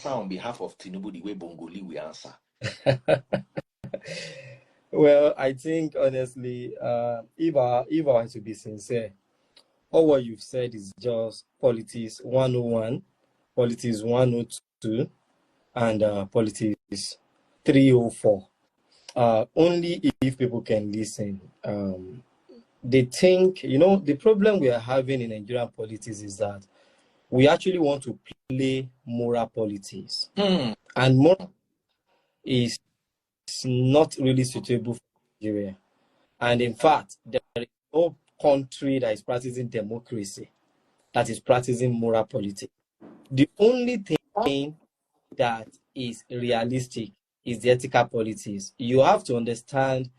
on behalf of Tinubu the way Bongoli will answer? Well, I think honestly, if I were to be sincere, all what you've said is just politics 101, politics 102, and politics 304. Only if people can listen. They think, the problem we are having in Nigerian politics is that we actually want to play moral politics. And moral is not really suitable for Nigeria. And in fact, there is no country that is practicing democracy that is practicing moral politics. The only thing that is realistic is the ethical politics. You have to understand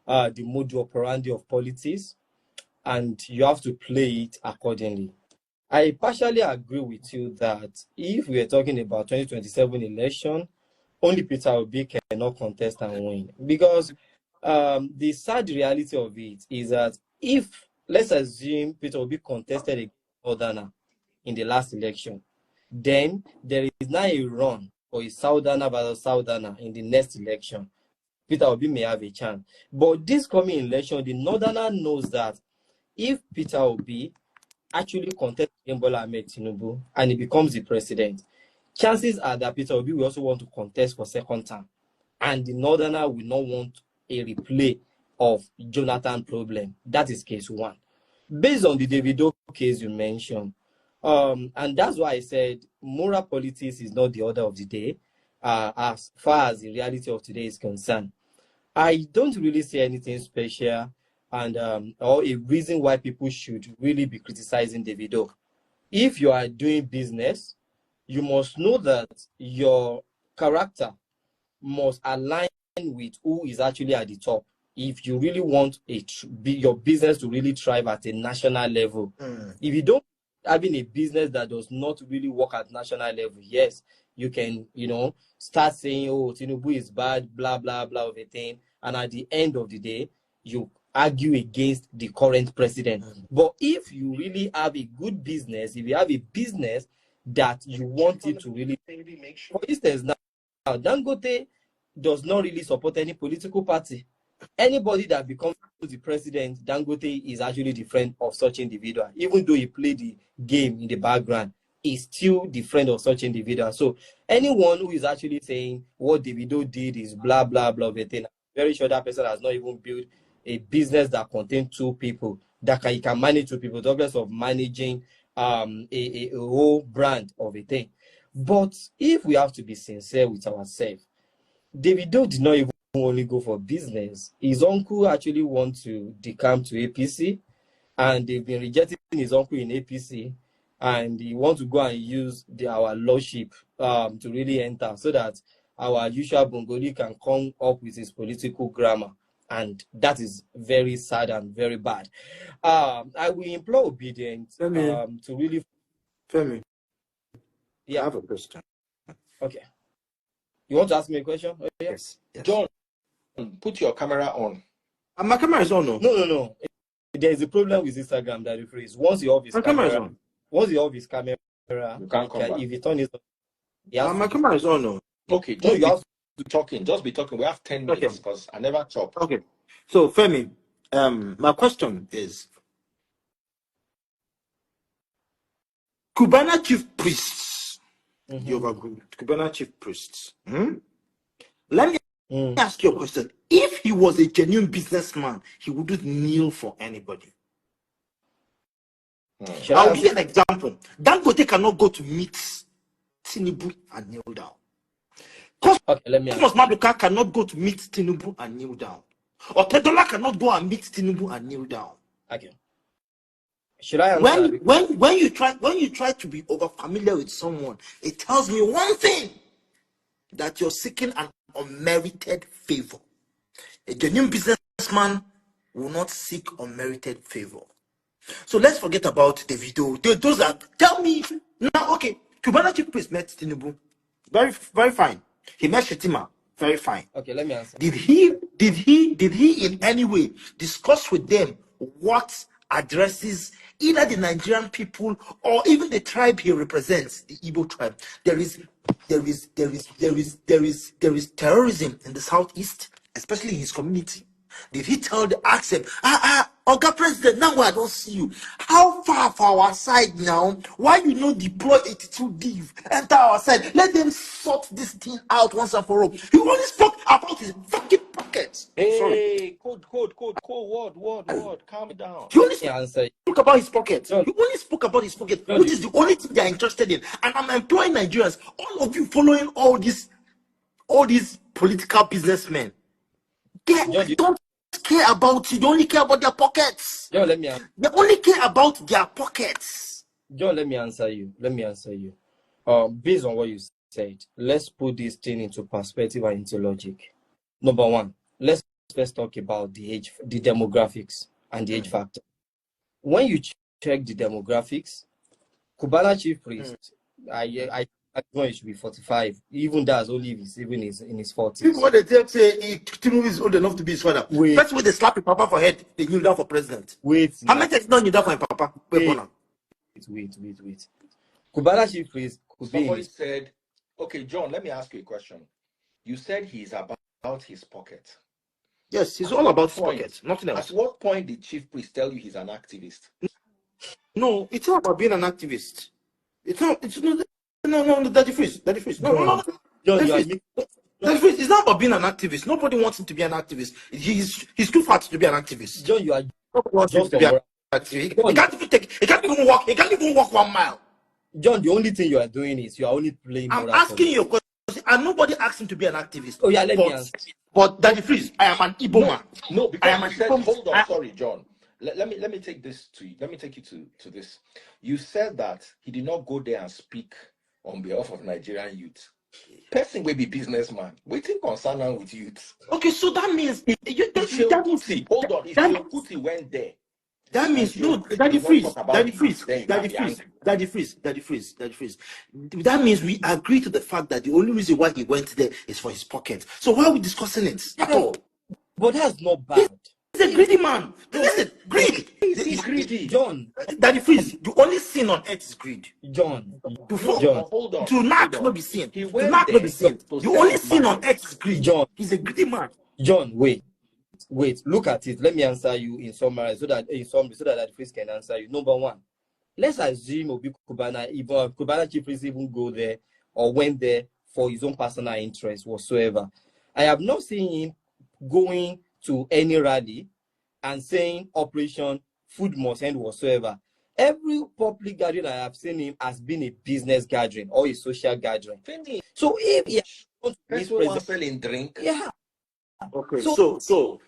the modus operandi of politics, and you have to play it accordingly. I partially agree with you that if we are talking about 2027 election, only Peter Obi cannot contest and win. Because the sad reality of it is that if, let's assume Peter Obi contested against Northerner in the last election, then there is now a run for a Southerner versus Southerner in the next election. Peter Obi may have a chance. But this coming election, the Northerner knows that if Peter Obi actually contests Bola Ahmed Tinubu and he becomes the president, chances are that Peter Obi will also want to contest for second term. And the Northerner will not want a replay of Jonathan problem. That is case one. Based on the Davido case you mentioned, and that's why I said moral politics is not the order of the day as far as the reality of today is concerned. I don't really see anything special and or a reason why people should really be criticizing Davido. If you are doing business, you must know that your character must align with who is actually at the top. If you really want your business to really thrive at a national level, if you don't having a business that does not really work at national level, yes, you can, start saying, oh, Tinubu is bad, blah, blah, blah of a thing. And at the end of the day, you argue against the current president. But if you really have a good business, if you have a business that you want it to really, for instance, now Dangote does not really support any political party. Anybody that becomes the president, Dangote is actually the friend of such individual. Even though he played the game in the background, he's still the friend of such individual. So anyone who is actually saying what Davido did is blah, blah, blah, I'm very sure that person has not even built a business that contains two people, that he can manage two people, regardless of managing a whole brand of a thing. But if we have to be sincere with ourselves, Davido did not even only go for business. His uncle actually wants to decamp to APC, and they've been rejecting his uncle in APC, and he wants to go and use our lordship to really enter, so that our usual Bongoli can come up with his political grammar. And that is very sad and very bad. I will implore obedience to really... Femi, yeah. I have a question. Okay. You want to ask me a question? Oh, yeah. Yes. John, put your camera on. My camera is on, no? No. There is a problem with Instagram that rephrase. Once you off his camera is on. Once you off his camera, you can't come back. If you turn it on, my camera is on, no? Okay, just you have to talking. Just be talking. We have 10 minutes because I never chop. Okay. So Femi, my question is: Cubana chief priests, Cubana chief priests. Let me ask you a question. If he was a genuine businessman, he wouldn't kneel for anybody. I'll give you an example. Dangote cannot go to meet Tinubu and kneel down. Cosmos Maduka cannot go to meet Tinubu and kneel down. Or Tedola cannot go and meet Tinubu and kneel down. Okay. Should I answer? When you try to be over familiar with someone, it tells me one thing, that you're seeking an unmerited favor. A genuine businessman will not seek unmerited favor. So let's forget about Davido. Those are, tell me now. Okay, Cubana chief priest met Tinubu, very very fine. He met Shetima, very fine. Okay, let me answer. Did he in any way discuss with them what addresses either the Nigerian people or even the tribe he represents, the Igbo tribe. There is terrorism in the southeast, especially in his community. Did he ask him, Oga President, now I don't see you. How far for our side now? Why you not deploy 82 div? Enter our side. Let them sort this thing out once and for all. He only spoke about his fucking pockets. Sorry. Hey, code, word. Calm down. He only Answer. spoke about his pocket. John. He only spoke about his pocket, John, which is the only thing they are interested in. And I'm employing Nigerians, all of you following all these political businessmen. They don't care about you. They only care about their pockets. John, let me answer. They only care about their pockets. John, let me answer you. Based on what you said, let's put this thing into perspective and into logic. Number one, let's first talk about the demographics and the age factor. When you check the demographics, Cubana chief priest, I know it should be 45. Even that's only if he's even in his 40s. People when they say Tinubu is old enough to be his father. First when they slap his papa for head, they kneel down for president. How many times not kneel down for his papa? Wait. Cubana chief priest could Somebody said, okay, John, let me ask you a question. You said he's about his pocket. Yes, he's all about his pocket, nothing else. At what point did chief priest tell you he's an activist? No, it's not about being an activist. It's not. No, Daddy Freeze. No. Daddy Freeze, it's not about being an activist. Nobody wants him to be an activist. He's too fat to be an activist. John, you are just to be an activist. He can't even walk. He can't even walk 1 mile. John, the only thing you are doing is you are only playing. I'm asking you a question, and nobody asked him to be an activist. Oh yeah, let me answer. But Daddy Freeze, I am an Igbo man. No, because you said, hold on, sorry, John. Let me take this to you. Let me take you to this. You said that he did not go there and speak on behalf of Nigerian youth. Person will be businessman. Waiting concern with youth. Okay, so that means Hold on. If Kuti went there, that means no, Daddy Freeze. That means we agree to the fact that the only reason why he went there is for his pocket. So why are we discussing it at all? But that's not bad. He's a greedy man. Listen, greed. He's greedy. John. Daddy Freeze, the only sin on earth is greed. John. Hold on. Do not be seen. Do not be seen. The only sin on earth is greed. John. He's a greedy man. John, wait. Look at it. Let me answer you in summary so that Daddy Freeze can answer you. Number one, let's assume Obi Cubana chief priest even go there or went there for his own personal interest whatsoever. I have not seen him going to any rally and saying Operation Food Must End whatsoever. Every public gathering I have seen him has been a business gathering or a social gathering. So if he wants selling drink, yeah. Okay. So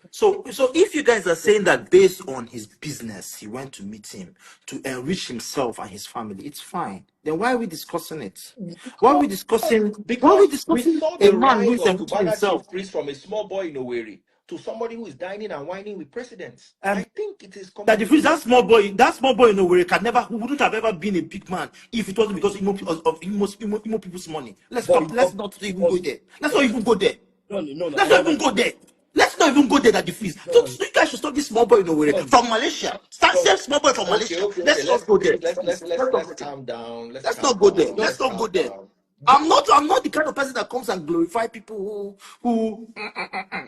if you guys are saying that based on his business, he went to meet him to enrich himself and his family, it's fine. Then why are we discussing it? Why are we discussing? Because we saw the rise of himself from a small boy in Owerri to somebody who is dining and whining with presidents. I think it is that small boy in Owerri wouldn't have ever been a big man if it wasn't because of Imo people's money. Let's not even go there. Let's not even go there. No. Let's not even go there. Let's not even go there, Daddy Freeze. So you guys should stop this small boy in Owerri from Malaysia. Start same small boy from Malaysia. Let's not go there. Let's calm down. Let's not go there. Let's not go there. I'm not the kind of person that comes and glorify people who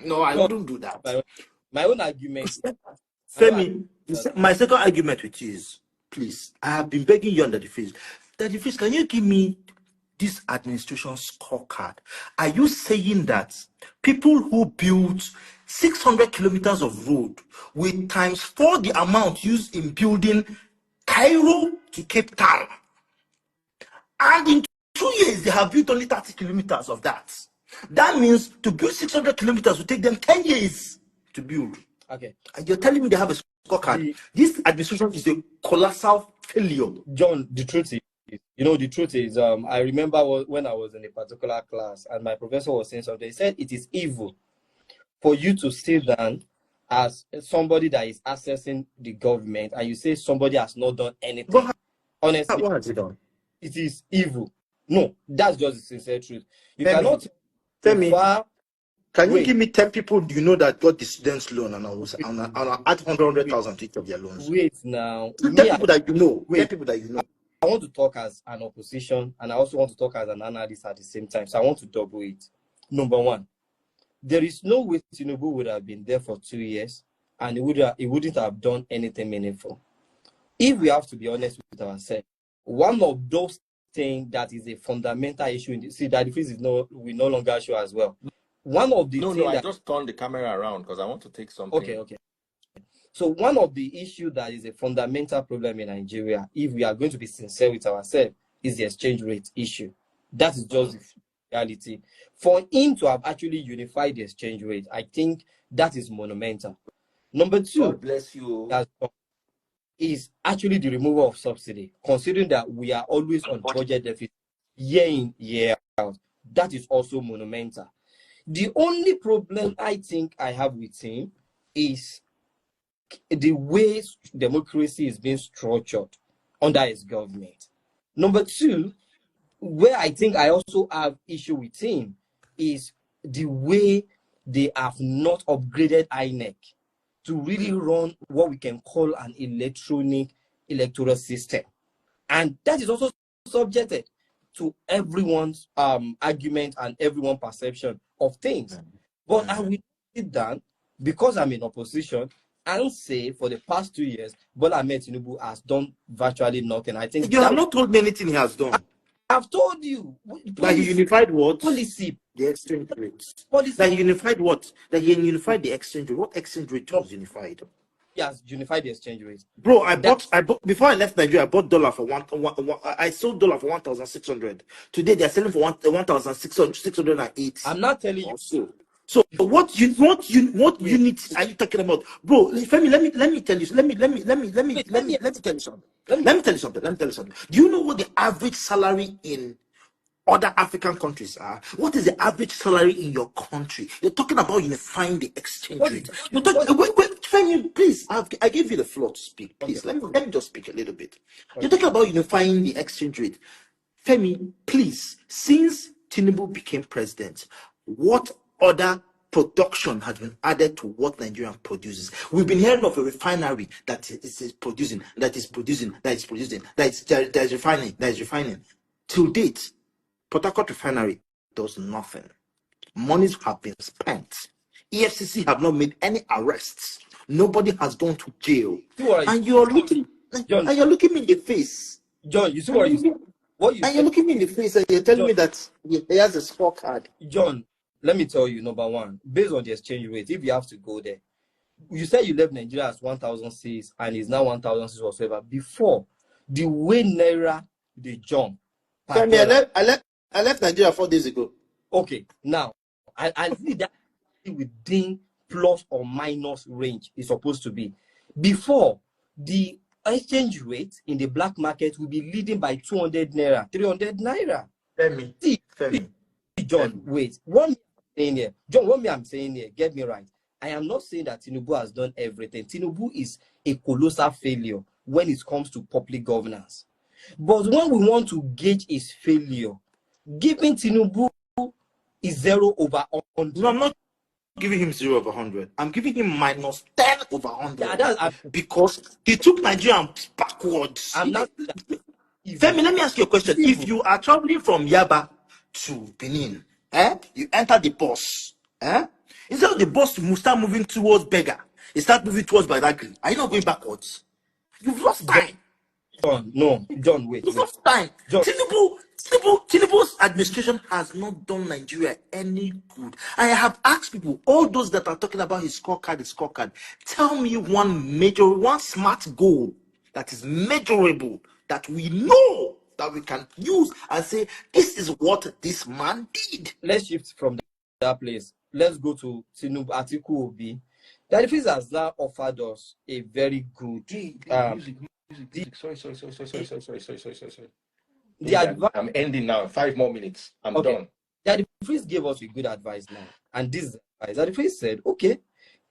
no, I wouldn't do that. My own argument. Femi, my second argument with you is, please, I have been begging you on Daddy Freeze. Daddy Freeze, can you give me this administration scorecard? Are you saying that people who built 600 kilometers of road with times 4 the amount used in building Cairo to Cape Town, and in 2 years they have built only 30 kilometers of that? That means to build 600 kilometers will take them 10 years to build. Okay. And you're telling me they have a scorecard? This administration is a colossal failure. John, the truth is, I remember when I was in a particular class and my professor was saying something. He said it is evil for you to sit down as somebody that is accessing the government and you say somebody has not done anything. Honestly, what has he done? It is evil. No, that's just the sincere truth. You Femi, cannot Femi, Can you Wait, give me 10 people you know that got the students loan and I'll add 100,000 to each of their loans? wait now. 10 Me, people that you know. 10 wait. people that you know. I want to talk as an opposition and I also want to talk as an analyst at the same time. So I want to double it. Number one, there is no way Tinubu would have been there for 2 years and he wouldn't have done anything meaningful. If we have to be honest with ourselves, one of those things that is a fundamental issue in see that the freeze is we no longer show as well. One of the No, I just turned the camera around because I want to take something. Okay. So one of the issues that is a fundamental problem in Nigeria, if we are going to be sincere with ourselves, is the exchange rate issue. That is just the reality. For him to have actually unified the exchange rate, I think that is monumental. Number two, God bless you. Is actually the removal of subsidy, considering that we are always on budget deficit year in, year out. That is also monumental. The only problem I think I have with him is the way democracy is being structured under his government. Number two, where I think I also have issue with him is the way they have not upgraded INEC to really run what we can call an electronic electoral system. And that is also subjected to everyone's argument and everyone's perception of things. But I will sit down because I'm in opposition and say for the past 2 years, Bola Ahmed Tinubu has done virtually nothing. I think you have not told me anything he has done. I've told you. That he unified what? Policy. The exchange rate. Policy. That he unified what? That he unified the exchange rate. What exchange rate was unified? He has unified the exchange rate. Bro, I bought before I left Nigeria, I bought dollar for I sold dollar for 1,600. Today they're selling for 1,680. I'm not telling you. Also. So what unit are you talking about, bro? Femi, let me tell you. Let me tell you something. Let me tell you something. Do you know what the average salary in other African countries are? What is the average salary in your country? You're talking about unifying the exchange rate. Wait, Femi, please. I gave you the floor to speak. Please, let me just speak a little bit. You're talking about unifying the exchange rate. Femi, please. Since Tinubu became president, what other production has been added to what Nigeria produces? We've been hearing of a refinery that is refining. Till date, Port Harcourt refinery does nothing. Monies have been spent. EFCC have not made any arrests. Nobody has gone to jail. And you're looking, John, and you're looking me in the face. John, you see what you and you're looking me in the face and you're telling John, me that he has a scorecard. John, let me tell you, number one, based on the exchange rate, if you have to go there, you said you left Nigeria as 1,006 and it's now 1,006 whatsoever. Before, the way Naira they jump. I left Nigeria 4 days ago. Okay, now I see that within plus or minus range is supposed to be. Before, the exchange rate in the black market will be leading by 200 naira, 300 naira. Femi. John, wait. What I'm saying here, get me right. I am not saying that Tinubu has done everything. Tinubu is a colossal failure when it comes to public governance. But when we want to gauge his failure, giving Tinubu is 0/100. No, I'm not giving him 0/100. I'm giving him -10/100. Yeah, because he took Nigeria backwards. I'm not. Femi, let me ask you a question. If you are traveling from Yaba to Benin, you enter the bus, instead of the bus to start moving towards Bega, it start moving towards Badagry. Are you not going backwards? You've lost time. John, wait. You've lost time. Tinubu's administration has not done Nigeria any good. I have asked people, all those that are talking about his scorecard, tell me one smart goal that is measurable, that we know that we can use and say, this is what this man did. Let's shift from that place. Let's go to Tinubu, Atiku Obi. The defense has now offered us a very good music. Sorry. I'm ending now. 5 more minutes. I'm done. The defense gave us a good advice now. And this advice, the defense said, okay,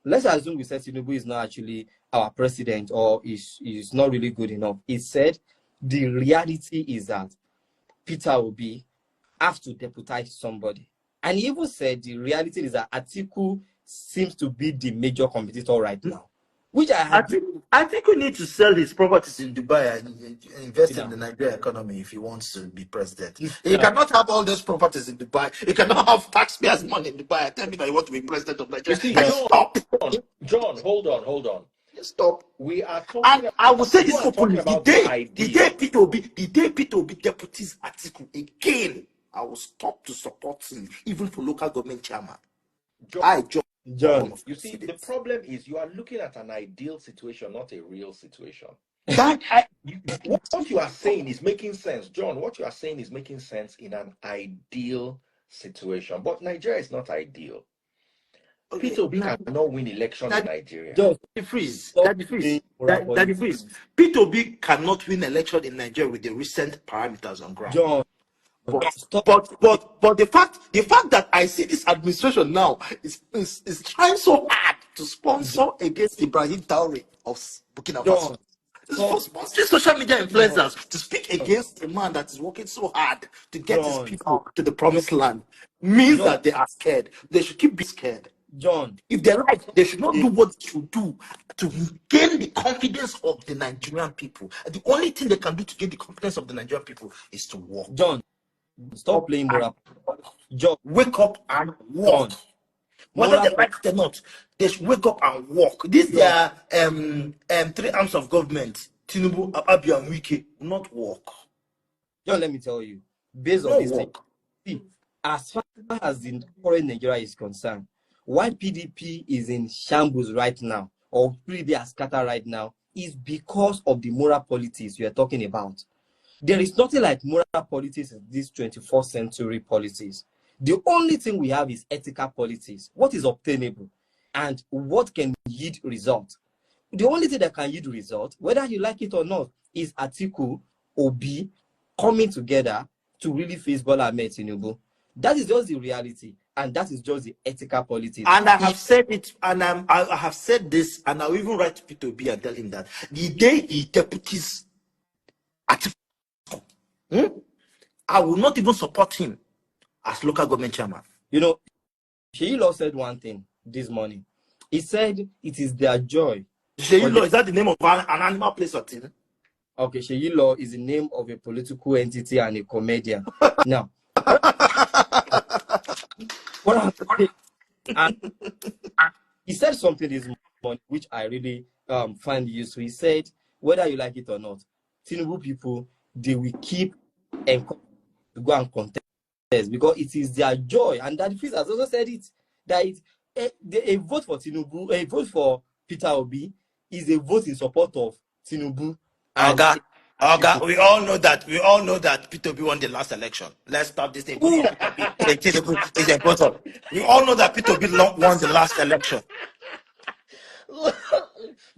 let's assume we said Tinubu is not actually our president or is not really good enough. He said the reality is that Peter Obi have to deputize somebody. And he even said the reality is that Atiku seems to be the major competitor right now, which I think we need to sell his properties in Dubai and invest in now. the Nigerian economy if he wants to be president. He cannot have all those properties in Dubai. He cannot have taxpayers' money in Dubai and tell me that he wants to be president of You Nigeria. see, Can you stop? John, hold on. Stop. We are talking And I will say you this are talking openly: about the ideal. the day Peter Obi deputies Atiku again, I will stop to support him, even for local government chairman. John, You see, the problem is you are looking at an ideal situation, not a real situation. What you are saying is making sense, John. What you are saying is making sense in an ideal situation, but Nigeria is not ideal. Okay, Peter Obi cannot win election in Nigeria. John, Daddy Freeze. Peter Obi cannot win election in Nigeria with the recent parameters on ground. John, But the fact that I see this administration now is trying so hard to sponsor against Ibrahim Traore of Burkina Faso. It's for sponsoring social media influencers to speak against a man that is working so hard to get his people to the promised land means that they are scared. They should keep being scared. John, If they're right, they should not do what they should do to gain the confidence of the Nigerian people. And the only thing they can do to gain the confidence of the Nigerian people is to work. John, stop playing moral. John, wake up and walk. Whether they like it or not, they should wake up and walk. These are three arms of government: Tinubu, Abia, and Wike. Not walk. John, let me tell you, based on this thing, as far as the current Nigeria is concerned, why PDP is in shambles right now, or PDP are scattered right now, is because of the moral politics you are talking about. There is nothing like moral politics in this 21st century politics. The only thing we have is ethical politics. What is obtainable and what can yield result? The only thing that can yield result, whether you like it or not, is Atiku, Obi coming together to really face Bola Ahmed Tinubu. That is just the reality, and that is just the ethical politics. And I have said it, and I have said this, and I'll even write to Peter Obi and tell him that the day he deputies Atiku, I will not even support him as local government chairman. You know, Sheyi Law said one thing this morning. He said it is their joy. Sheyi Law, is that the name of an animal place or thing? Okay, Sheyi Law is the name of a political entity and a comedian. Now, what I'm saying, and he said something this morning which I really find useful. He said, whether you like it or not, Tinubu people, they will keep and go and contest because it is their joy. And that Fizz has also said it, that a vote for Tinubu, a vote for Peter Obi is a vote in support of Tinubu. Oga, we all know that Peter Obi won the last election. Let's stop this thing. Tinubu is a voter. We all know that Peter Obi won the last election.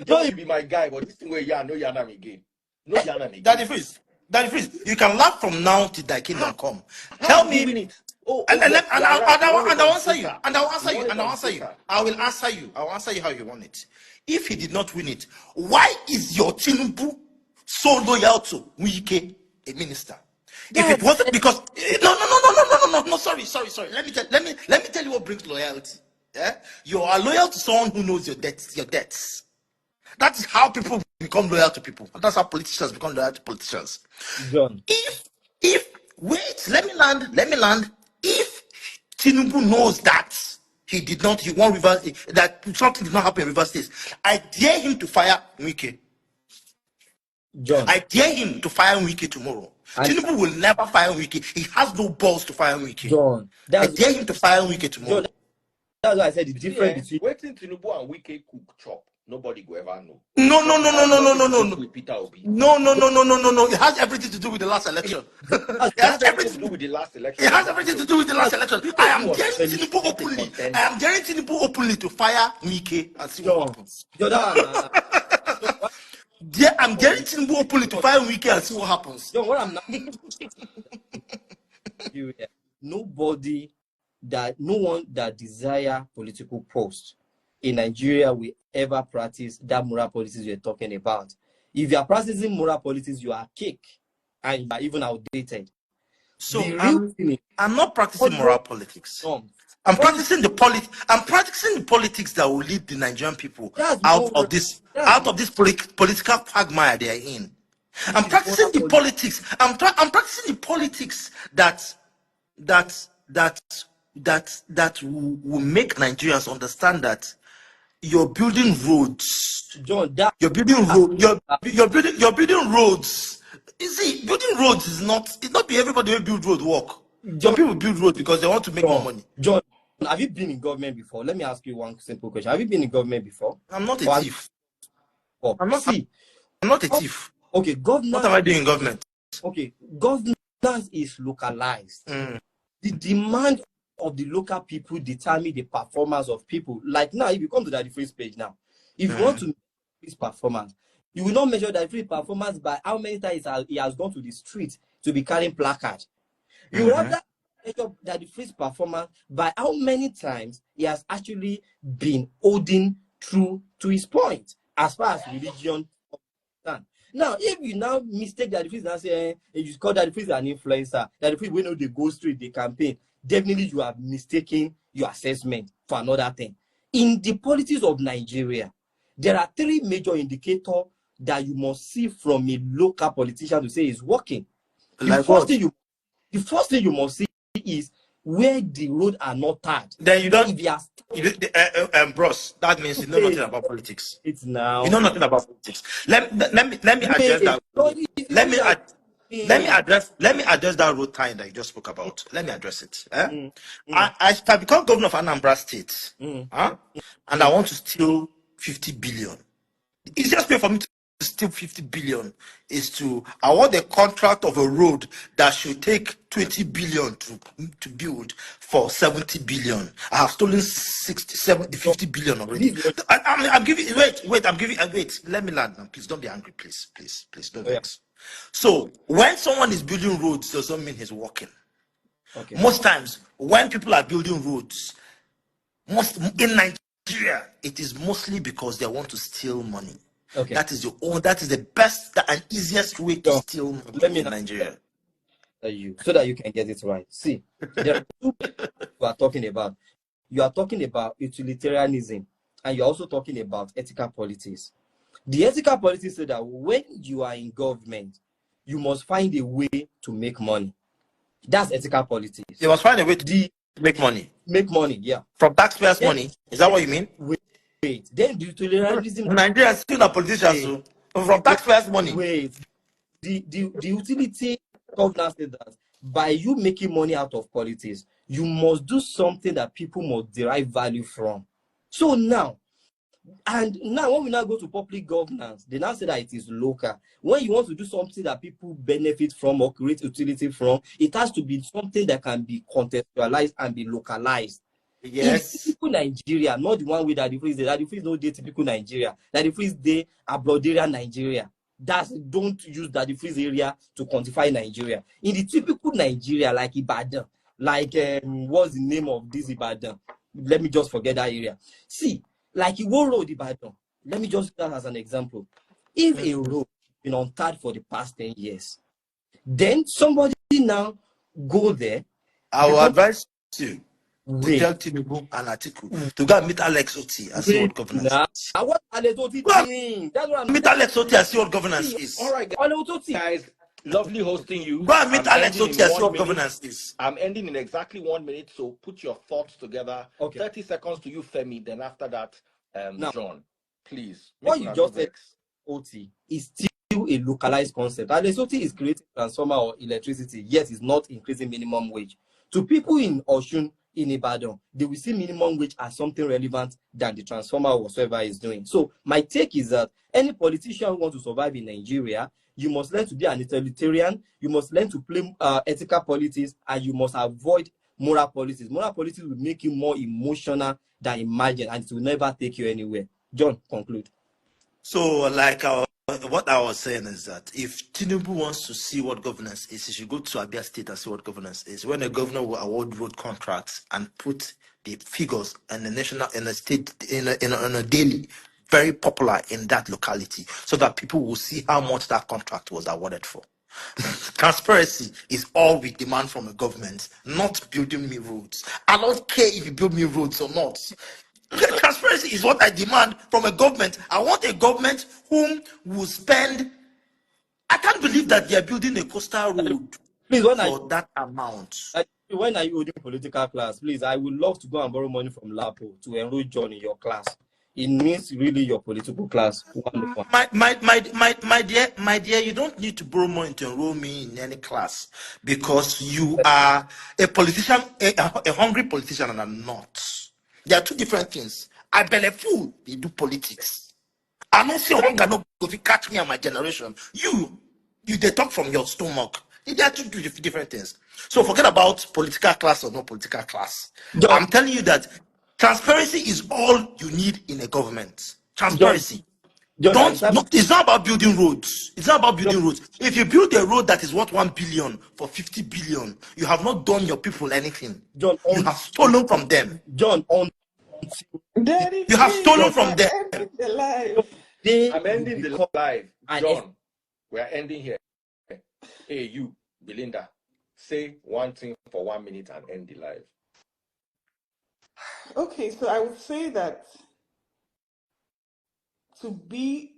Don't you be my guy, but this thing where no Yanam again. No Yanam again. Daddy Freeze, you can laugh from now till thy kingdom come. Tell me it. I'll answer you. I will answer you. I'll answer you how you want it. If he did not win it, why is your Tinubu so loyal to Wike, a minister? If it wasn't because no, sorry. Let me tell you what brings loyalty. Yeah, you are loyal to someone who knows your debts. That is how people become loyal to people. That's how politicians become loyal to politicians. John, let me land. If Tinubu knows that he won Rivers, that something did not happen in Rivers State, I dare him to fire Wike. John, I dare him to fire Wike tomorrow. Tinubu will never fire Wike. He has no balls to fire Wike. John, I dare him to fire Wike tomorrow. John, that's why I said the difference between waiting Tinubu and Wike cook chop. Nobody will ever know. No. With Peter Obi. No. It has everything to do with the last election. It has everything to do with the last election. It has everything to do with the last election. I am daring Tinubu openly to fire Wike and see what happens. I'm daring Tinubu openly to fire Wike and see what happens. John, what I'm not no one that desire political post in Nigeria will ever practice that moral politics you're talking about. If you are practicing moral politics, you are cake and you are even outdated. So The real thing is I'm not practicing follow moral politics. norms. I'm Politics, practicing the politics that will lead the Nigerian people that's out moral. of this That's political quagmire they are in. it I'm is moral practicing the politics. politics. I'm practicing the politics that that that will make Nigerians understand that you're building roads. John, that You're building road. You're building roads. You see, building roads is not. It's not be everybody will build road work. Some John, people build road because they want to make more money. John, have you been in government before? Let me ask you one simple question. Have you been in government before? I'm not a Or thief. I'm not. See, I'm not a thief. okay, What am I doing in government? Okay, governance is localized. The demand of the local people determine the performance of people. Like now, if you come to the free page now, if you want to measure his performance, you will not measure the free performance by how many times he has gone to the street to be carrying placard. You will rather measure that the free performance by how many times he has actually been holding true to his point as far as religion. Now, if you now mistake that the freeze and say you call that the freeze an influencer, that the freeze we know they go straight, they campaign, definitely you are mistaking your assessment for another thing. In the politics of Nigeria, there are three major indicators that you must see from a local politician to say is working. The first thing you must see is where the road are not tarred. Then you don't. If bros, that means you know nothing about politics. It's now. You know nothing about politics. Let me address that. Let me address that road time that you just spoke about. Let me address it. I become governor of Anambra State, and I want to steal 50 billion. The easiest way for me to steal 50 billion is to award a contract of a road that should take 20 billion to build for 70 billion. I have stolen 50 billion already. I'm giving wait. Let me land now. Please don't be angry. Please don't vex. So when someone is building roads, doesn't mean he's working. Okay. Most times when people are building roads, in Nigeria, it is mostly because they want to steal money. Okay. That is the best and easiest way to steal money in Nigeria. So that you can get it right. See, there are two you are talking about. You are talking about utilitarianism, and you're also talking about ethical politics. The ethical politics say that when you are in government, you must find a way to make money. That's ethical politics. You must find a way to make money. Make money, yeah. From taxpayers' money. Is that what you mean? Wait. Then the utilitarianism. Nigeria is still a politician, so from taxpayers' money. Wait. The utility governance says that by you making money out of politics, you must do something that people must derive value from. So now when we now go to public governance, they now say that it is local. When you want to do something that people benefit from or create utility from, it has to be something that can be contextualized and be localized. Yes. In typical Nigeria, not the one with that the freeze no day typical Nigeria. That the freeze day abroadarea Nigeria. Don't use that the freeze area to quantify Nigeria. In the typical Nigeria, like Ibadan, like what's the name of this Ibadan? Let me just forget that area. See, like Iwo Road Ibadan. Let me just use that as an example. If a road has been untarred for the past 10 years, then somebody now go there. I will advise you to tell Tinubu and Atiku to go and meet Alex Oti and see what governance is. What Alex Oti doing? That's what I'm meet Alex Oti and see what governance is. All right, guys. Lovely hosting you. Go and meet Alex Oti and see what governance is. I'm ending in exactly 1 minute, so put your thoughts together. Okay. 30 seconds to you, Femi. Then after that, John, please. What you just said, Oti, is still a localized concept. Alex Oti is creating transformer or electricity, yet it's not increasing minimum wage. To people in Osun, in Ibadan, they will see minimum wage as something relevant than the transformer or whatsoever is doing. So my take is that any politician who wants to survive in Nigeria, you must learn to be an utilitarian, you must learn to play ethical politics, and you must avoid moral politics. Moral politics will make you more emotional than imagined, and it will never take you anywhere. John, conclude. So, like what I was saying is that if Tinubu wants to see what governance is, he should go to Abia State and see what governance is. When a governor will award road contracts and put the figures and the national in a state in a daily very popular in that locality, so that people will see how much that contract was awarded for. Transparency is all we demand from a government, not building me roads. I don't care if you build me roads or not. Transparency is what I demand from a government. I want a government whom will spend. I can't believe that they are building a coastal road Please, for that amount. when are you holding political class? Please, I would love to go and borrow money from Lapo to enroll John in your class. It means really your political class. My dear, you don't need to borrow money to enroll me in any class because you are a politician, a hungry politician, and I'm not. There are two different things. I belle fool, they do politics. I don't see hunger no go fit catch me and my generation. You they talk from your stomach. They are two different things. So forget about political class or no political class. John, I'm telling you that transparency is all you need in a government. Transparency. John, It's not about building roads. It's not about building roads. If you build a road that is worth 1 billion for 50 billion, you have not done your people anything. John, you have stolen from them. John, Daddy, you have stolen from them. The live. I'm ending the live. John, we are ending here. Hey, you, Belinda, say one thing for 1 minute and end the live. Okay, so I would say that to be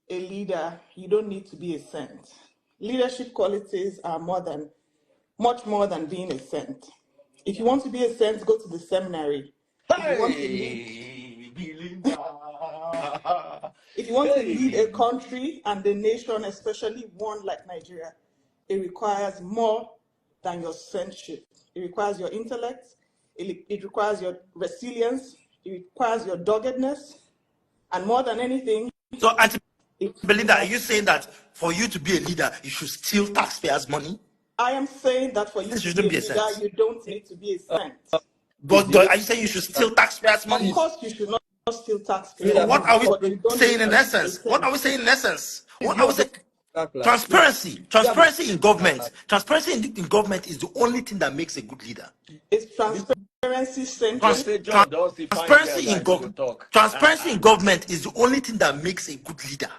a leader, you don't need to be a saint. Leadership qualities are much more than being a saint. If you want to be a saint, go to the seminary. If you want to lead a country and the nation, especially one like Nigeria, it requires more than your saintship. It requires your intellect. It requires your resilience. It requires your doggedness. And more than anything. So, Auntie Belinda, are you saying that for you to be a leader, you should steal taxpayers' money? I am saying that for you to be a leader, you don't need to be a saint. But are you saying you should steal taxpayers' money? Of course, you should not steal taxpayers' money. What are we saying in essence? Transparency in government. Transparency in government is the only thing that makes a good leader. It's transparency centric. Transparency in government is the only thing that makes a good leader.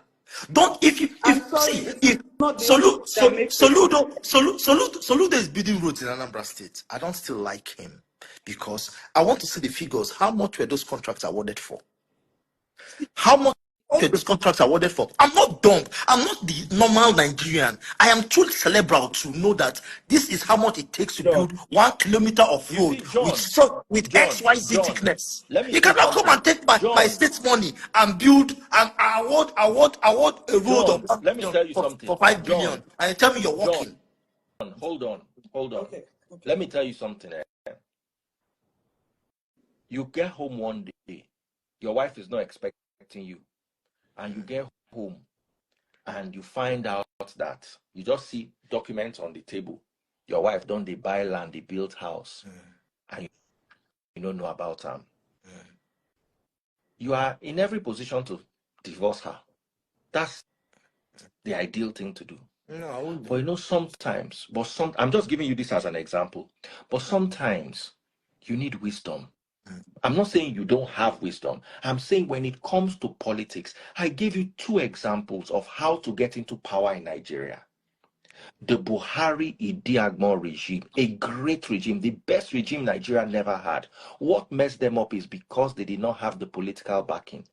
Soludo is building roads in Anambra State. I don't still like him because I want to see the figures. How much were those contracts awarded for? How much were those contracts awarded for? I'm not dumb. I'm not the normal Nigerian. I am too cerebral to know that this is how much it takes to build 1 kilometer of road with XYZ thickness. You cannot come and take my state's money and build and award a road of for 5 billion and tell me you're working. Hold on. Okay. Let me tell you something. You get home one day, your wife is not expecting you, and you get home and you find out that you just see documents on the table. Your wife don't they buy land, they build house, and you don't know about them. You are in every position to divorce her. That's the ideal thing to do. No, but sometimes, I'm just giving you this as an example, but sometimes you need wisdom. I'm not saying you don't have wisdom. I'm saying when it comes to politics, I gave you 2 examples of how to get into power in Nigeria. The Buhari Idi Agbon regime, a great regime, the best regime Nigeria never had. What messed them up is because they did not have the political backing.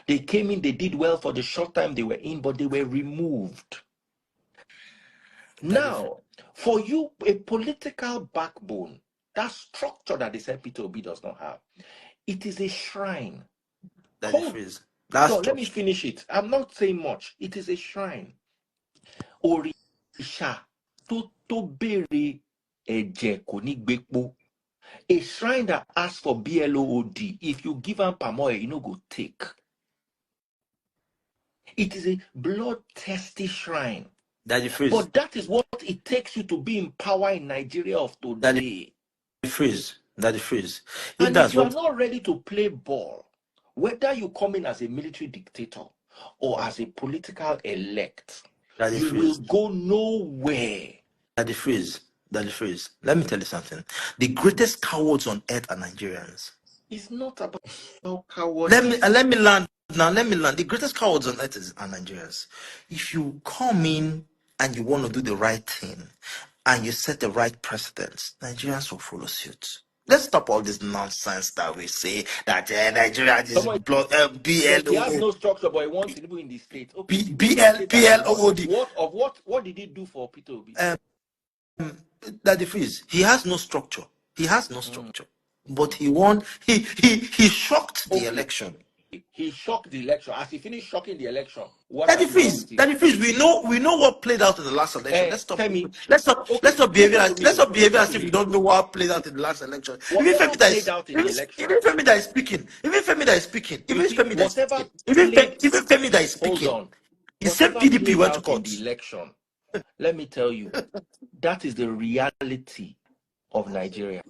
They came in, they did well for the short time they were in, but they were removed. Now, for you, a political backbone, that structure that the Peter Obi does not have, it is a shrine. Let me finish it. I'm not saying much. It is a shrine. Orisha to bere eje koni gbekpo. A shrine that asks for BLOOD. If you give them palm oil, you know go take. It is a blood-thirsty shrine. But that is what it takes you to be in power in Nigeria of today. That is freeze. And if you are not ready to play ball, whether you come in as a military dictator or as a political elect, you will go nowhere. That is freeze. Let me tell you something. The greatest cowards on earth are Nigerians. It's not about cowards. Let me land. The greatest cowards on earth are Nigerians. If you come in and you want to do the right thing, and you set the right precedents, Nigerians will follow suit. Let's stop all this nonsense that we say that Nigeria is Someone said he has BLO. no structure, but he wants to live in the state. Okay, the state that he wants. What did he do for Peter Obi? That the freeze. He has no structure. He has no structure. But he won. He shocked the election. He shocked the election. As he finished shocking the election, what That the freeze. We know what played out in the last election. Let's stop. Femi, let's not behave as if we don't know what played out in the last election. Even Femi that is even Femi that is speaking. Even Femi that is speaking. Even Femi that is speaking. Hold on. He said PDP went to court. In the election. Let me tell you, that is the reality of Nigeria.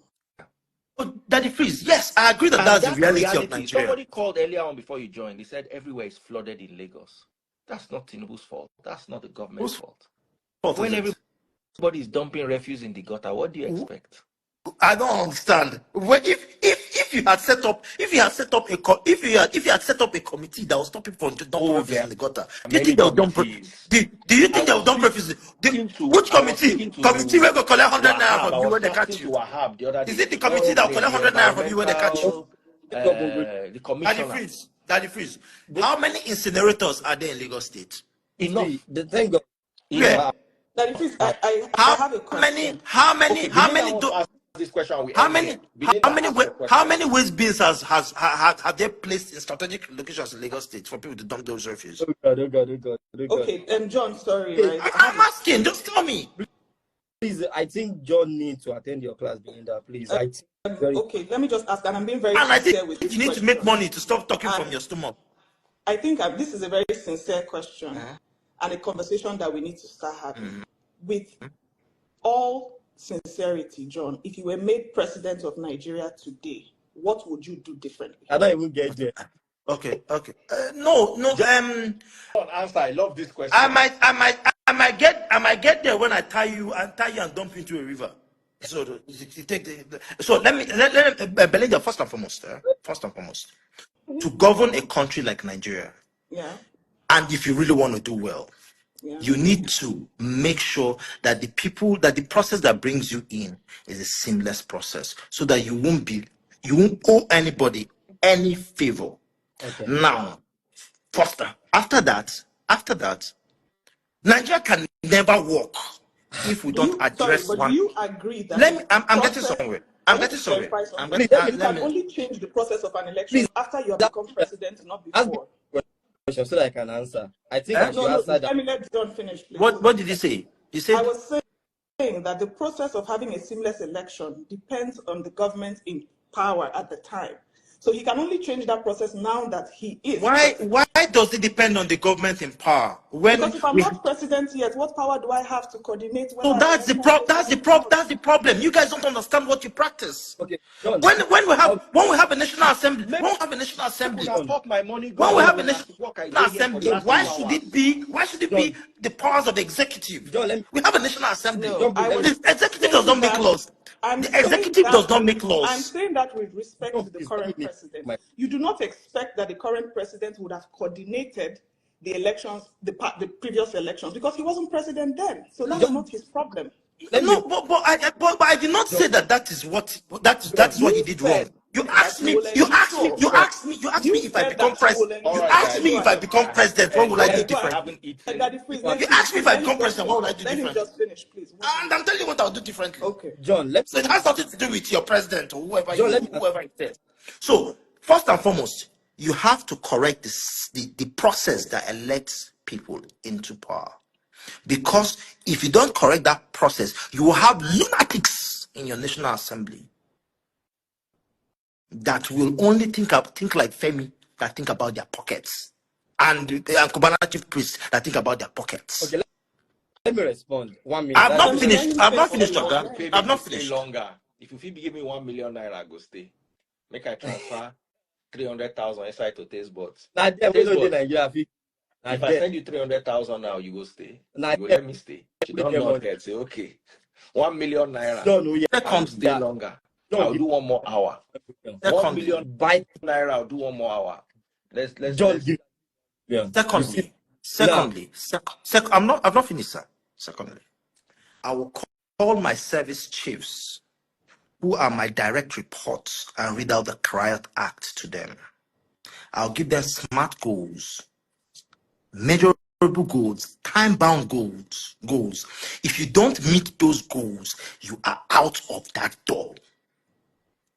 Daddy Freeze, yes, I agree that's the reality of Nigeria. Somebody called earlier on before you joined. They said everywhere is flooded in Lagos. That's not Tinubu's fault. That's not the government's fault. When everybody is dumping refuse in the gutter, what do you expect? I don't understand. If you had set up a committee that will stop people from dumping refuse in the gutter, do you think they'll dump? Do you think they'll dump refuse? Which committee? Committee where go collect 100 naira from you when they catch you. Is it the committee that will collect 100 naira from you when they catch you? The commissioner. Daddy Freeze. How many incinerators are there in Lagos State? Enough. The thing of Daddy Freeze, I have a question. How many this question how many waste bins have they placed in strategic locations in Lagos State for people to dump those refuse? Okay, John, sorry, right? I'm asking, just tell me. Please, I think John needs to attend your class, Belinda. Please, okay, let me just ask, and I'm being very sincere sincere with this you need question. to make money to stop talking from your stomach. I think this is a very sincere question and a conversation that we need to start having. With all sincerity, John, if you were made president of Nigeria today, what would you do differently? I don't even get there. Okay. No. Answer. I love this question. I might get there when I tie you and dump you into a river. So you take let Belinda, first and foremost, to govern a country like Nigeria, and if you really want to do well, you need to make sure that the process that brings you in is a seamless process, so that you won't owe anybody any favor. Okay. Now, Foster, after that, Nigeria can never work if we don't address one. Do you agree that I'm getting somewhere. You can only change the process of an election after you have become president, not before. So that I can answer. I think I should answer that. Let me let John finish, please. What did he say? He said I was saying that the process of having a seamless election depends on the government in power at the time. So he can only change that process now that he is. Why does it depend on the government in power? Because if I'm not president yet, what power do I have to coordinate? So that's the problem. You guys don't understand what you practice. Okay, John, when we have a national assembly, when we have a national assembly, why should it be the powers of the executive? John, we have a national assembly. The executive does not make laws. The executive does not make laws. I'm saying that with respect to the current president. You do not expect that the current president would have coordinated the elections, the previous elections, because he wasn't president then. So that's not his problem. No, but I did not say that is what he did wrong. You asked me if I become president. You asked me if I become president, what would I do differently? You asked me if I become president, what would I do differently? Let me just finish, please. And I'm telling you what I'll do differently. Okay. John, so it has nothing to do with your president or whoever it is. So first and foremost, you have to correct the process that elects people into power. Because if you don't correct that process, you will have lunatics in your National Assembly that will only think like Femi, that think about their pockets, and Kubana chief priests that think about their pockets. Okay, let me respond. 1 minute. I've not finished. I've not finished. Longer. If you give me 1 million naira, I go stay. Make I transfer 300,000 inside to taste buds. If I send you 300,000 now, you go stay. You go let me stay. You don't know that. Say okay. 1 million naira. I'll stay longer. I'll do 1 more hour. 1 million naira. I'll do 1 more hour. Let's. Secondly, I'm not. I've not finished, sir. Secondly, I will call my service chiefs, who are my direct reports, and read out the Riot Act to them. I'll give them SMART goals, measurable goals, time-bound goals. If you don't meet those goals, you are out of that door.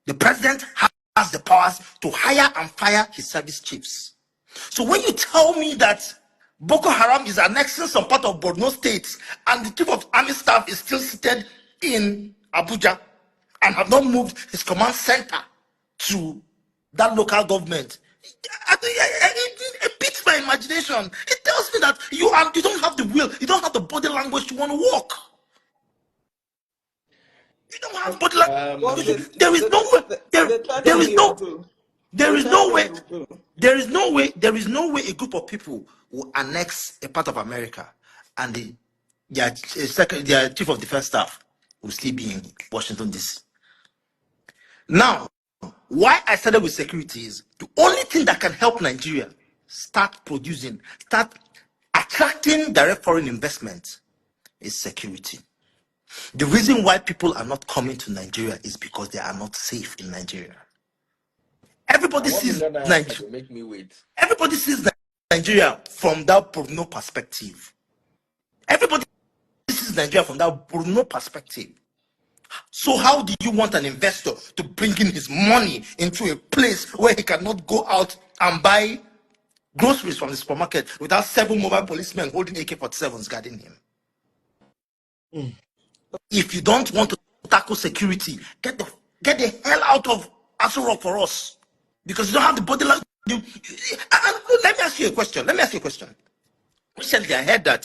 The president has the powers to hire and fire his service chiefs. So when you tell me that Boko Haram is annexing some part of Borno State and the chief of army staff is still seated in Abuja and have not moved his command center to that local government, it beats my imagination. It tells me that you don't have the will, you don't have the body language to want to walk. You don't have body language. There is no way. There is no way a group of people will annex a part of America and their chief of defense staff will still be in Washington, D.C. Now, why I started with security is the only thing that can help Nigeria start attracting direct foreign investment is security. The reason why people are not coming to Nigeria is because they are not safe in Nigeria. Everybody sees Nigeria. Make me wait. Everybody sees Nigeria from that Bruno perspective. Everybody sees Nigeria from that Bruno perspective. So how do you want an investor to bring in his money into a place where he cannot go out and buy groceries from the supermarket without 7 mobile policemen holding AK-47s guarding him? If you don't want to tackle security, get the hell out of Aso Rock for us, because you don't have the body language. Let me ask you a question. Recently, I heard that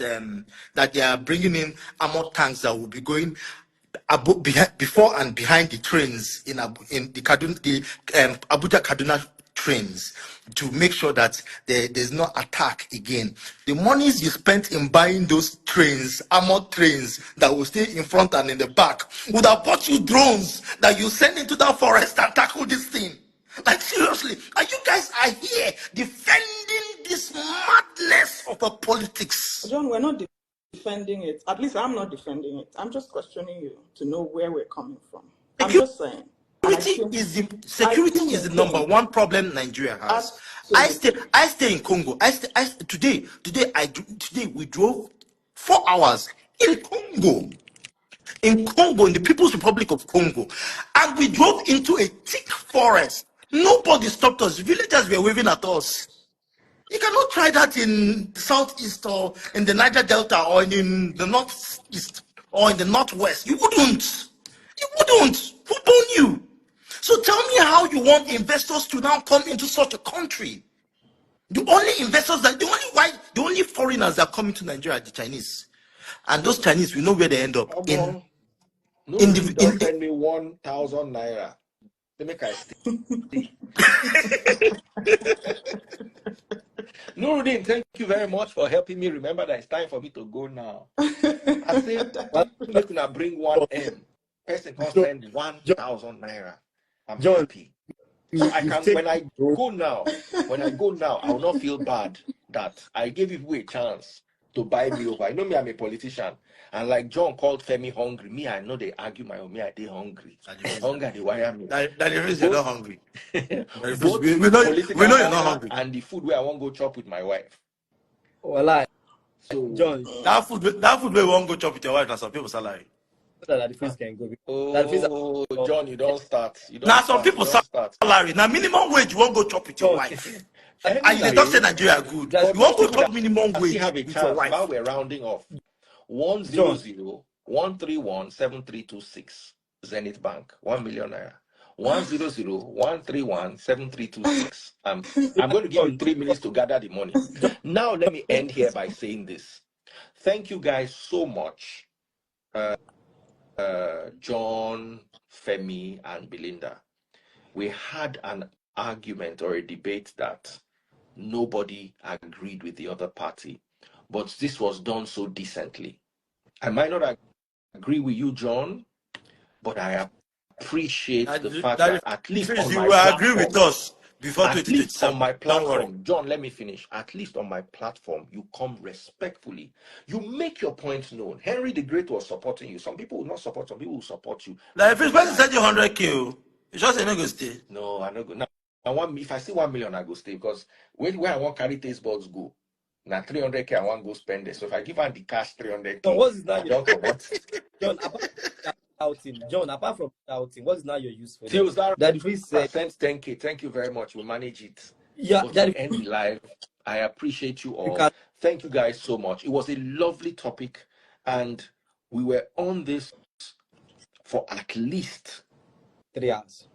they are bringing in armored tanks that will be going before and behind the trains in the Abuja Kaduna trains, to make sure that there's no attack again. The monies you spent in buying those trains, armored trains that will stay in front and in the back, would have bought you drones that you send into that forest and tackle this thing. Like, seriously, and you guys are here defending this madness of a politics. John, we're not defending it. At least I'm not defending it. I'm just questioning you to know where we're coming from. I'm just saying. Security is the number one problem Nigeria has. I stay in Congo. Today we drove 4 hours in Congo. In the People's Republic of Congo, and we drove into a thick forest. Nobody stopped us. Villagers were waving at us. You cannot try that in the southeast or in the Niger Delta or in the northeast or in the northwest. You wouldn't. Who born you? So tell me how you want investors to now come into such a country. The only foreigners that come into Nigeria are the Chinese. And those Chinese, we know where they end up. Don't send me 1,000 naira. They make I stay. Nuruddin, thank you very much for helping me remember that it's time for me to go now. I said, I'm gonna bring 1M. Person can send 1,000 naira. I'm happy. So I can, when I go now, I will not feel bad that I gave you a chance to buy me over. I know me, I'm a politician. And like John called Femi hungry. Me, I know they argue my own. Me, I dey hungry. Hunger, they wire me. That is you're not hungry. We know you're not hungry. And the food where I won't go chop with my wife. Well, so John, that food where you won't go chop with your wife, that's some people's salary. That the face can go. Oh, John, you don't start. Now some people's salary. Now minimum wage, you won't go chop with your wife. And they don't say Nigeria good. You won't go chop minimum wage with your wife. Now we're rounding off. 100-131-7326 Zenith Bank, 1 million naira. 100-131-7326. I'm going to give you 3 minutes to gather the money. Now let me end here by saying this. Thank you guys so much, John, Femi, and Belinda. We had an argument or a debate that nobody agreed with the other party, but this was done so decently. I might not agree with you, John, but I appreciate the fact that at least on my platform, agree with us before At least on 2027. my Don't worry. platform, John, let me finish. At least on my platform, you come respectfully. You make your points known. Henry the Great was supporting you. Some people will not support, some people will support you. Like if it's person send you 100K, you just say no go stay. No, I don't go. Now, if I see 1 million, I go stay because when I want carry taste buds go. Now 300K, I want go spend it. So if I give her the cash 300K, So what is now I don't come out. John, apart from outing, what is now your use for Till that? That free said, sent 10K. Thank you very much. We'll manage it. yeah, But that to end the live, I appreciate you all. can, Thank you guys so much. It was a lovely topic, and we were on this for at least 3 hours.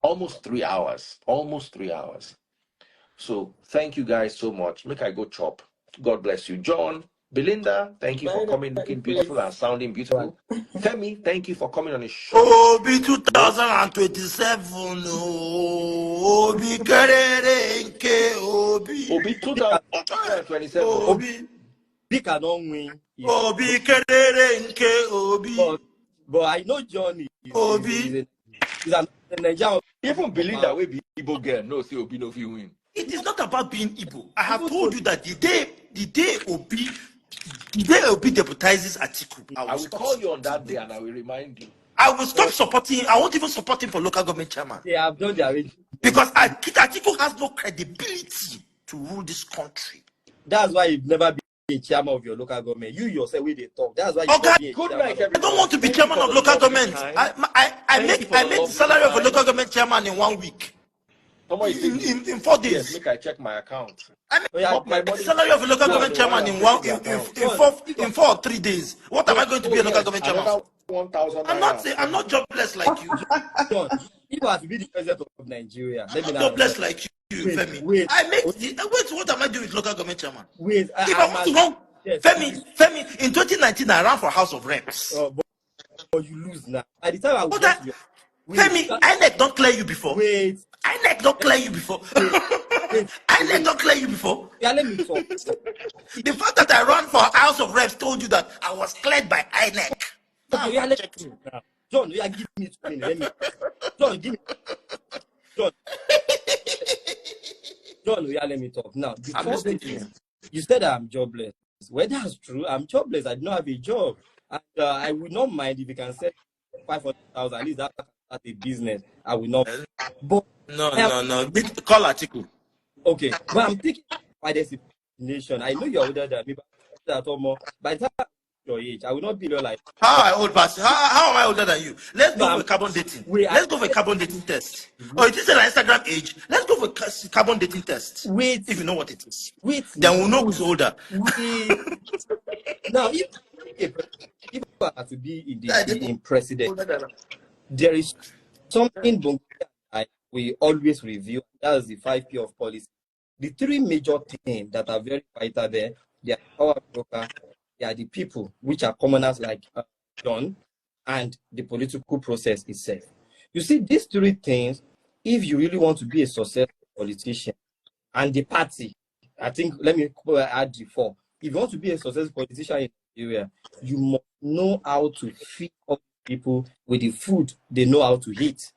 almost 3 hours. Almost 3 hours. So thank you guys so much. Make I go chop. God bless you. John, Belinda, thank you for coming, looking beautiful and sounding beautiful. Femi, thank you for coming on the show. Obi 2027. Obi Kerenke. Obi 2027. Obi. We cannot win. Obi Kerenke. Obi. But I know John is Obi. He's an Nigerian. Even Belinda will be Igbo girl. No, see Obi no fit win. It is not about being Igbo. I have told you that the day Obi deputizes Atiku, I will call you on that day and I will remind you. I will stop supporting him. I won't even support him for local government chairman. They have done their arrangement. Because Atiku has no credibility to rule this country. That's why you've never been chairman of your local government. You yourself, when they talk. That's why you Okay. Good night, everybody. I don't want to be chairman of local government. I make the salary of a local government chairman in 1 week. In 4 days. Yes, make I check my account. I make the salary of a local government chairman in 4 or 3 days. What am I going to be a local government chairman? 1,000. I'm not jobless like you. John, you have to be the president of Nigeria. I'm not jobless like you, Femi. Wait, What am I doing with local government chairman? Wait, If I want to run, yes. Femi, in 2019 I ran for House of Reps. But you lose now. By the time I was Femi, INEC don't clear you before. Wait. INEC don't clear you before. INEC don't clear you before. Yeah, let me talk. The fact that I ran for House of Reps told you that I was cleared by INEC. Okay, yeah, let me now. John, you are giving me 2 minutes. Let me. John, give me. John. John, yeah, let me talk now. The first thing you said I'm jobless. Well, that's true. I'm jobless. I do not have a job. And I would not mind if you can set 500,000. At least that's a business. I will not. But no. Call Atiku. Okay, but I'm thinking by destination. I know you're older than me, but by the time your age, I will not be like. How am I old person? How am I older than you? Let's go for carbon dating. Let's go for a carbon dating test. Or it is an Instagram age. Let's go for carbon dating test. Wait, if you know what it is. Wait. Then we'll know who's older. Now, if I have to be in president, there is something we always review. That's the 5P of policy. The 3 major things that are very vital there, they are power broker, they are the people, which are commoners like John, and the political process itself. You see, these 3 things, if you really want to be a successful politician, and the party, I think, let me add the 4. If you want to be a successful politician in Nigeria, you must know how to feed up people with the food they know how to eat.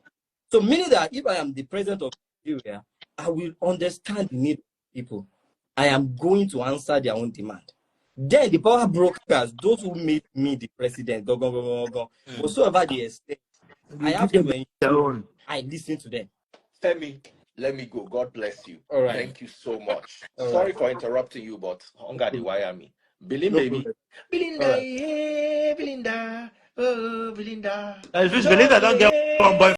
So meaning that if I am the president of Nigeria, I will understand the need of people. I am going to answer their own demand. Then the power brokers, those who made me the president, whatsoever they expect, I have to ensure I listen to them. Femi, let me go. God bless you. All right. Thank you so much. Sorry for interrupting you, but hunger the wire me. Belinda, Belinda, yeah, Belinda, oh, Belinda. Belinda don't get one boy.